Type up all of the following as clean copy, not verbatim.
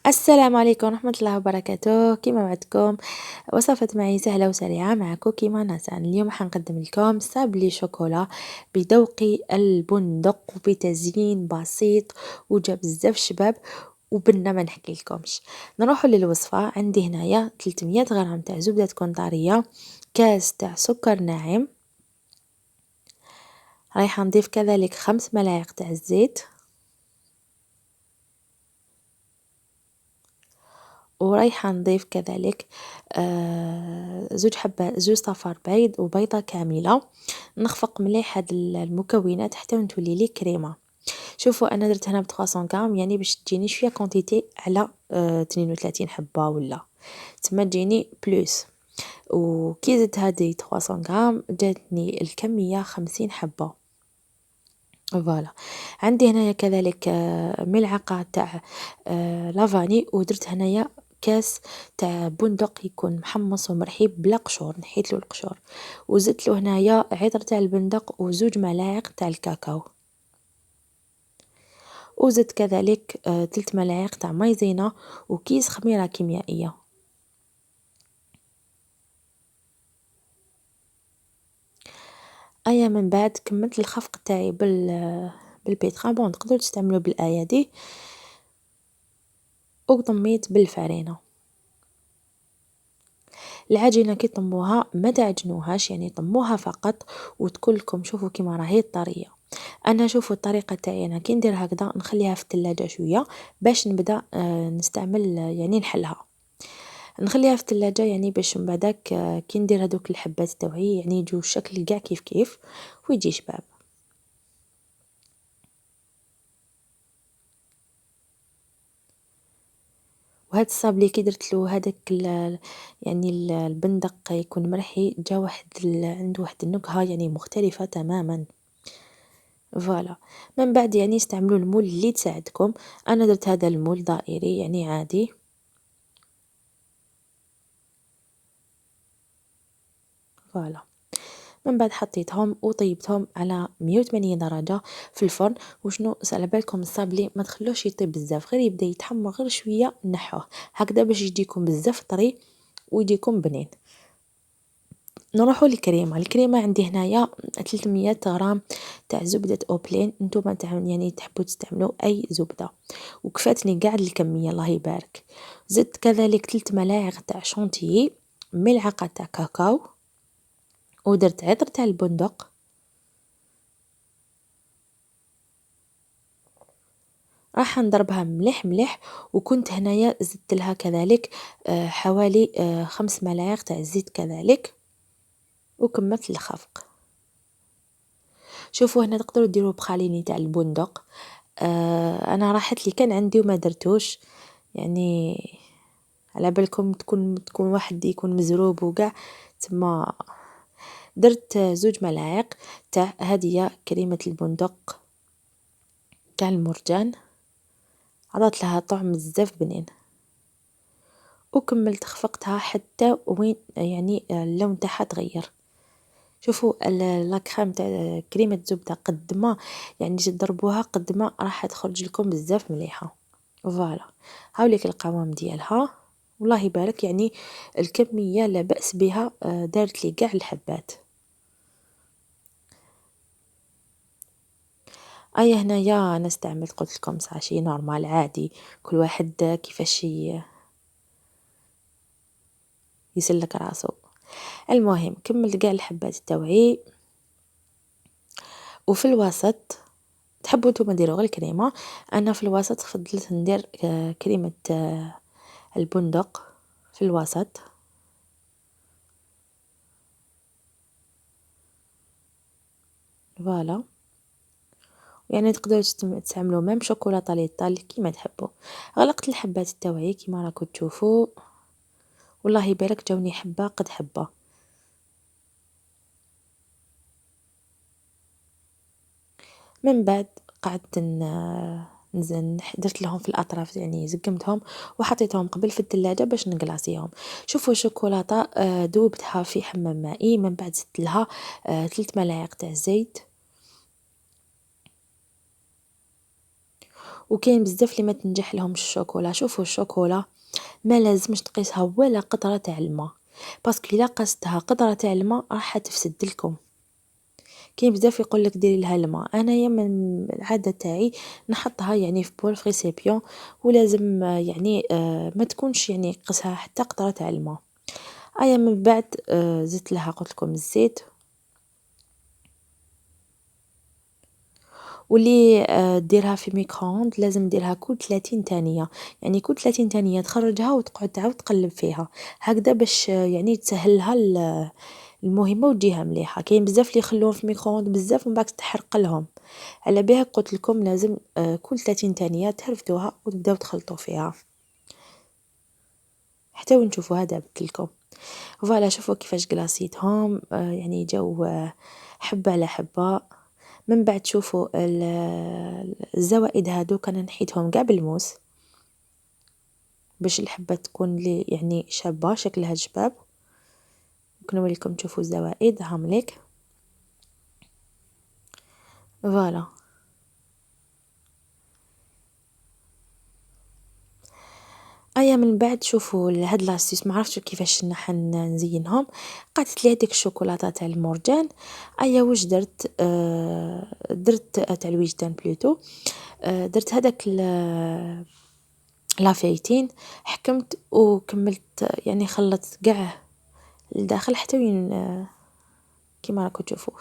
السلام عليكم ورحمة الله وبركاته. كما وعدتكم وصفة معي سهلة وسريعة مع كوكي ناسان. اليوم حنقدم لكم سابلي شوكولا بذوق البندق وبتزيين بسيط وجا بزاف شباب وبنة ما نحكي لكمش. نروحوا للوصفة. عندي هنايا 300 غرام تاع زبدة تكون طرية، كاس تاع سكر ناعم، رايحة نضيف كذلك 5 ملاعق تاع الزيت، ورايحة نضيف كذلك زوج صفار بيض وبيضة كاملة. نخفق مليح هاد المكونات حتى تولي لي كريمة. شوفوا انا درت هنا ب 300 غرام، يعني باش تجيني شويه كونتيتي على 32 حبه ولا تما تجيني بلوس. وكي زدت هذه 300 غرام جاتني الكميه 50 حبه. فوالا. عندي هنايا كذلك ملعقة تاع لافاني، ودرت هنايا كاس تاع بندق يكون محمص ومرحيب بلا قشور، نحيت له القشور، وزدت له هنايا عطر تاع البندق وزوج ملاعق تاع الكاكاو، وزدت كذلك 3 ملاعق تاع مايزينا وكيس خميرة كيميائية. ايا من بعد كملت الخفق تاعي بالبيترا. تقدروا تستعملوا بالايادي، وضميت بالفرينة. العجينة كي طموها ما تعجنوهاش، يعني طموها فقط وتكون لكم. شوفوا كيما راهي طرية. انا شوفوا الطريقة تاعي انا كي ندير هكذا نخليها في الثلاجة شوية باش نبدا نستعمل يعني نحلها. نخليها في الثلاجة يعني باش من بعدك كي ندير هذوك الحبات تاوعي يعني يجوا الشكل كاع كيف كيف ويجي شباب. وهاد الصابلي كي درت له هذاك يعني البندق يكون مرحي، جا واحد عنده واحد النكهة يعني مختلفة تماما. فوالا. من بعد يعني استعملوا المول اللي تساعدكم. انا درت هذا المول دائري يعني عادي. فوالا. من بعد حطيتهم وطيبتهم على 180 درجة في الفرن. وشنو على بالكم الصابلي ما تخلوش يطيب بزاف، غير يبدا يتحمر غير شويه نحوه هكذا باش يجيكم بزاف طري ويجيكم بنين. نروحوا للكريمه. الكريمه عندي هنايا 300 غرام تاع زبده اوبلين. نتوما يعني تحبوا تستعملوا اي زبده، وكفاتني قاع الكميه الله يبارك. زدت كذلك 3 ملاعق تاع شونتيي، ملعقه تاع كاكاو، ودرت عطر تاع البندق. راح نضربها مليح مليح. وكنت هنايا زدت لها كذلك حوالي 5 ملاعق تاع الزيت كذلك، وكملت الخفق. شوفوا هنا تقدروا ديروا بخاليني تاع البندق. انا راحت لي كان عندي وما درتوش، يعني على بالكم تكون واحد يكون مزروب وكاع. تما درت زوج ملاعق تاع هذه كريمة البندق تاع المرجان، عطات لها طعم بزاف بنين. وكملت خفقتها حتى وين يعني اللون تاعها تغير. شوفوا لاكريم تاع كريمه زبده قد ما يعني تضربوها قد ما راح تخرج لكم بزاف مليحه. فوالا. هاوليك القوام ديالها والله يبارك، يعني الكميه لا باس بها. دارت لي كاع الحبات. اي هنايا انا استعملت قلت لكم ساشي نورمال عادي، كل واحد كيفاش يسلك راسو. المهم كملت كاع الحبات التوعي. وفي الوسط تحبوا نتوما ديروا غير الكريمه، انا في الوسط فضلت ندير كريمه البندق في الوسط. فوالا. يعني تقدروا تستعملوا ميم شوكولاته ليطال كيما تحبوا. غلقت الحبات التوعي كيما راكم تشوفوا، والله يبارك جاوني حبه قد حبه. من بعد قعدت درت لهم في الاطراف يعني زقمتهم وحطيتهم قبل في الثلاجه باش نقلاصيهم. شوفوا الشوكولاته ذوبتها في حمام مائي. من بعد زدت لها 3 ملاعق تاع زيت، وكاين بزاف اللي ما تنجح لهم الشوكولا. شوفوا الشوكولا ما لازمش تقيسها ولا قطرة تاع الماء، باسكو الا قستها قطرة تاع الماء راح تفسد لكم. كاين بزاف يقول لك ديري لها الماء، انايا من العاده تاعي نحطها يعني في بول في ريسيبيون، ولازم يعني ما تكونش يعني قسها حتى قطره تاع الماء. ايا من بعد زدت لها قلت لكم الزيت، واللي ديرها في ميكرووند لازم ديرها كل 30 ثانيه، يعني كل 30 ثانيه تخرجها وتقعد تعاود تقلب فيها هكذا باش يعني تسهل لها المهمه وتجيها مليحه. كاين بزاف اللي يخلوهم في ميكرووند بزاف ومن بعد تحرق لهم، على بها قلت لكم لازم كل 30 ثانيه تهرفتوها وتبداو تخلطوا فيها حتى ونشوفوا هذا بدلكم. فوالا شوفوا كيفاش قلاصيتهم يعني جو حبه على حبه. من بعد شوفوا الزوائد هادوك انا نحيتهم كاع بالموس باش الحبه تكون لي يعني شابه شكلها جباب. نوريكم تشوفوا الزوائد هامليك. فوالا ايا من بعد شوفوا هاد لاستيس ما عرفتش كيفاش نزينهم. قعدت لي هذيك الشوكولاته تاع المرجان. ايا واش درت درت تاع الوجدان بلوتو. درت هذاك لافيتين، حكمت وكملت يعني خلطت كاع لداخل حتى وين كيما راكم تشوفوا.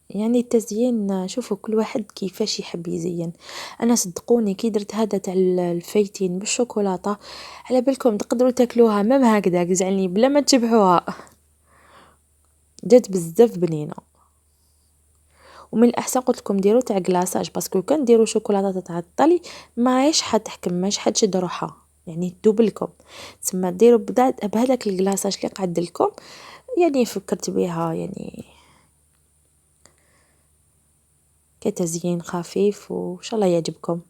يعني التزيين شوفوا كل واحد كيفاش يحب يزين. انا صدقوني كي درت هذا تاع الفايتين بالشوكولاته على بالكم تقدروا تاكلوها مام هكذا زعلني بلا ما تشبعوها، جات بزاف بنينه. ومن الاحسن قلت لكم ديروا تاع كلاصاج، باسكو كان ديروا شوكولاته تاع الطلي ما عايش حد تحكم ماش حد تشد روحها يعني تدوب لكم. تسمى ديروا بهذاك الكلاصاج اللي قعد لكم يعني فكرت بها يعني كتزيين خفيف وان شاء الله يعجبكم.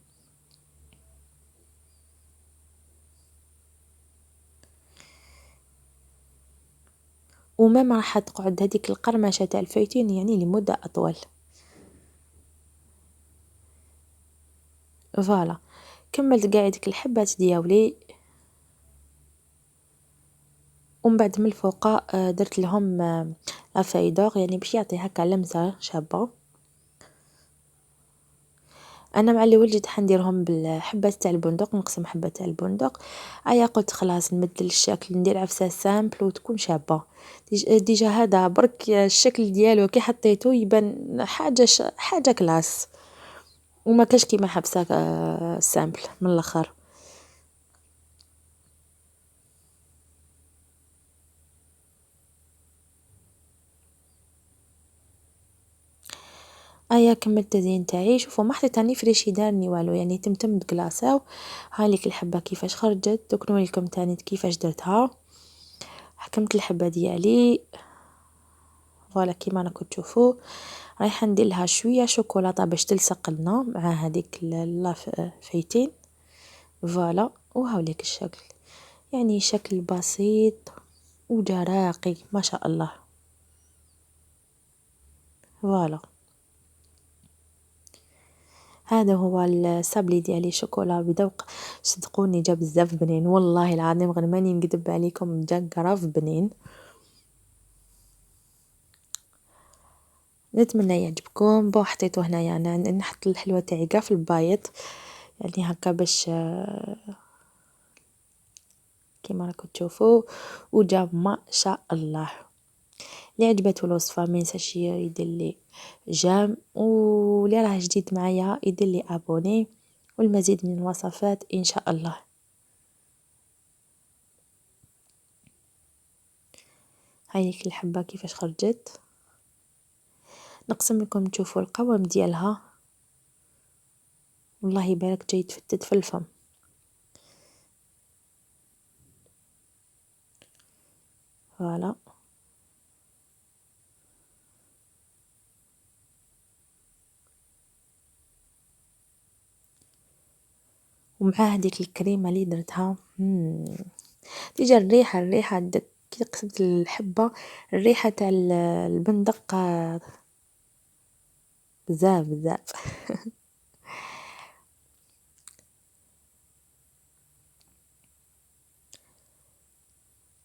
وما راح تقعد هذيك القرمشه تاع الفايتين يعني لمده اطول. فوالا كملت قاع ديك الحبات دياولي، ومن بعد من الفوق درت لهم لافايدور يعني باش يعطي هكا لمسه شابه. انا مع اللي وليت حنديرهم بالحبات تاع البندق، نقسم حبه تاع البندق. ايا قلت خلاص نبدل الشكل ندير عفسه سامبل وتكون شابه. ديجا هذا برك الشكل ديالو كي حطيته يبان حاجه كلاس، وما كاش كيما حبسه سامبل من الاخر. ايا كملت التزيين تاعي. شوفوا ما حطيت راني فريشيدار ني والو يعني تمتم كلاصاو. هاي ليك الحبه كيفاش خرجت، دوك نوريكم تاني كيفاش درتها. حكمت الحبه ديالي فوالا كيما راكم تشوفوا. رايحه ندير لها شويه شوكولاته باش تلصق لنا مع هذيك فايتين. فوالا وهاوليك الشكل، يعني شكل بسيط وجا راقي ما شاء الله. فوالا هذا هو السابلي ديالي شوكولا بذوق. صدقوني جا بزاف بنين والله العظيم غير ماني نكذب عليكم، جا قراف بنين. نتمنى يعجبكم. بو حطيته هنايا انا نحط الحلوه تاعي كاع في البايط يعني هكا باش كيما راكم تشوفوا. وجا ما شاء الله. اللي عجبته الوصفه ما ينساش يدير لي جام، واللي راه جديد معايا يدير لي ابوني، والمزيد من الوصفات ان شاء الله. هايك الحبه كيفاش خرجت. نقسم لكم تشوفوا القوام ديالها والله يبارك جاي يتفتت في الفم. فوالا ومع هذيك الكريمه اللي درتها ديجا الريحه كي قسمت الحبة الريحة تاع البندق بزاف بزاف.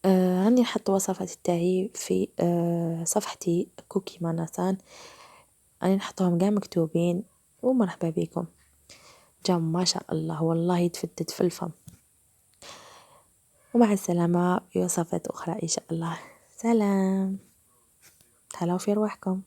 راني نحط وصفات تاعي في صفحتي كوكي ماناسان، راني نحطهم قاع مكتوبين، ومرحبا بكم. جام ما شاء الله والله يتفتت في الفم. ومع السلامة في وصفات أخرى إن شاء الله. سلام، تهلاو في رواحكم.